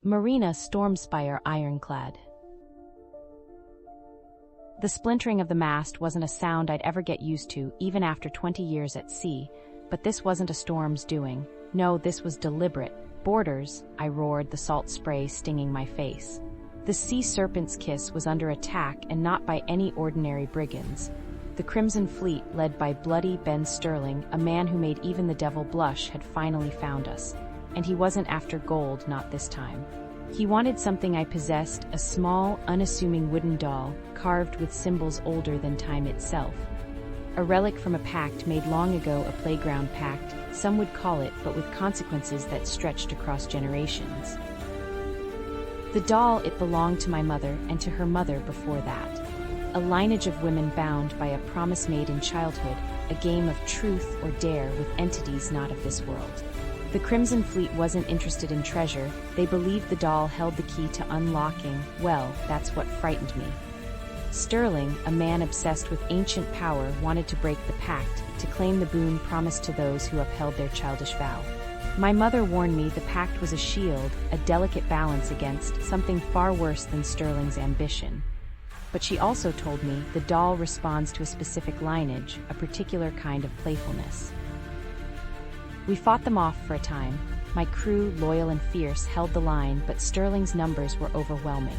Marina Stormspire Ironclad. The splintering of the mast wasn't a sound I'd ever get used to, even after 20 years at sea, but this wasn't a storm's doing. No, this was deliberate. "Boarders," I roared, the salt spray stinging my face. The sea serpent's kiss was under attack, and not by any ordinary brigands. The Crimson Fleet, led by bloody Ben Sterling, a man who made even the devil blush, had finally found us. And he wasn't after gold, not this time. He wanted something I possessed, a small, unassuming wooden doll, carved with symbols older than time itself. A relic from a pact made long ago, a playground pact, some would call it, but with consequences that stretched across generations. The doll, it belonged to my mother, and to her mother before that. A lineage of women bound by a promise made in childhood, a game of truth or dare with entities not of this world. The Crimson Fleet wasn't interested in treasure, they believed the doll held the key to unlocking, well, that's what frightened me. Sterling, a man obsessed with ancient power, wanted to break the pact, to claim the boon promised to those who upheld their childish vow. My mother warned me the pact was a shield, a delicate balance against something far worse than Sterling's ambition. But she also told me the doll responds to a specific lineage, a particular kind of playfulness. We fought them off for a time. My crew, loyal and fierce, held the line, but Sterling's numbers were overwhelming.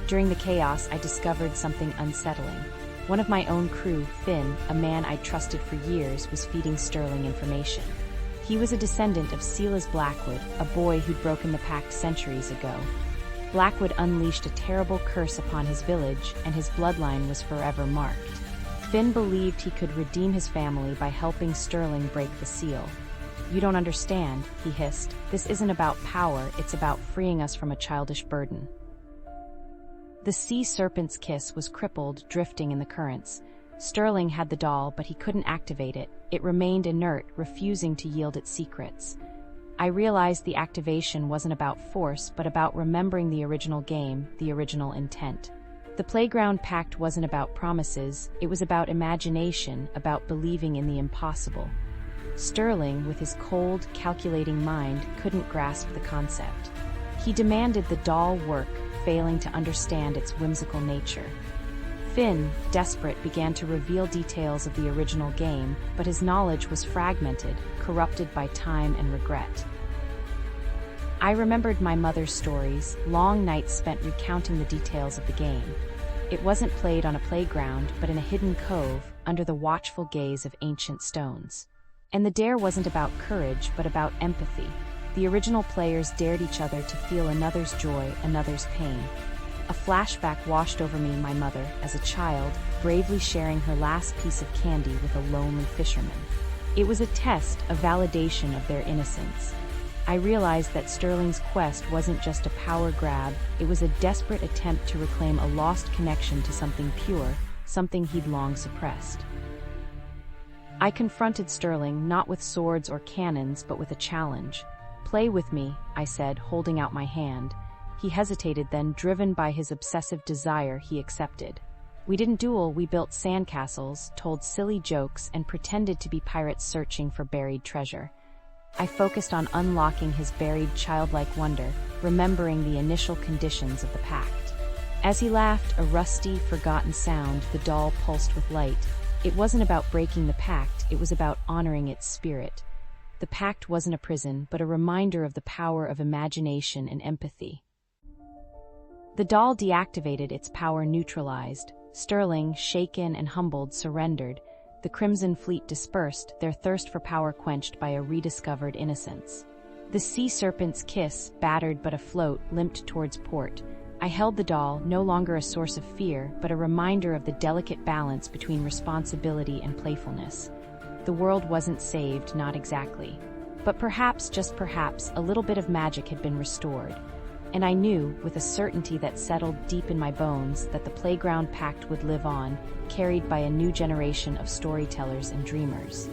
During the chaos, I discovered something unsettling. One of my own crew, Finn, a man I'd trusted for years, was feeding Sterling information. He was a descendant of Silas Blackwood, a boy who'd broken the pact centuries ago. Blackwood unleashed a terrible curse upon his village, and his bloodline was forever marked. Finn believed he could redeem his family by helping Sterling break the seal. "You don't understand," he hissed. "This isn't about power, it's about freeing us from a childish burden." The sea serpent's kiss was crippled, drifting in the currents. Sterling had the doll, but he couldn't activate it. It remained inert, refusing to yield its secrets. I realized the activation wasn't about force, but about remembering the original game, the original intent. The playground pact wasn't about promises, it was about imagination, about believing in the impossible. Sterling, with his cold, calculating mind, couldn't grasp the concept. He demanded the doll work, failing to understand its whimsical nature. Finn, desperate, began to reveal details of the original game, but his knowledge was fragmented, corrupted by time and regret. I remembered my mother's stories, long nights spent recounting the details of the game. It wasn't played on a playground, but in a hidden cove, under the watchful gaze of ancient stones. And the dare wasn't about courage, but about empathy. The original players dared each other to feel another's joy, another's pain. A flashback washed over me, my mother, as a child, bravely sharing her last piece of candy with a lonely fisherman. It was a test, a validation of their innocence. I realized that Sterling's quest wasn't just a power grab, it was a desperate attempt to reclaim a lost connection to something pure, something he'd long suppressed. I confronted Sterling, not with swords or cannons, but with a challenge. "Play with me," I said, holding out my hand. He hesitated, then, driven by his obsessive desire, he accepted. We didn't duel, we built sandcastles, told silly jokes, and pretended to be pirates searching for buried treasure. I focused on unlocking his buried childlike wonder, remembering the initial conditions of the pact. As he laughed, a rusty, forgotten sound, the doll pulsed with light. It wasn't about breaking the pact, it was about honoring its spirit. The pact wasn't a prison, but a reminder of the power of imagination and empathy. The doll deactivated, its power neutralized. Sterling, shaken and humbled, surrendered. The Crimson Fleet dispersed, their thirst for power quenched by a rediscovered innocence. The sea serpent's kiss, battered but afloat, limped towards port. I held the doll, no longer a source of fear, but a reminder of the delicate balance between responsibility and playfulness. The world wasn't saved, not exactly. But perhaps, just perhaps, a little bit of magic had been restored. And I knew, with a certainty that settled deep in my bones, that the playground pact would live on, carried by a new generation of storytellers and dreamers.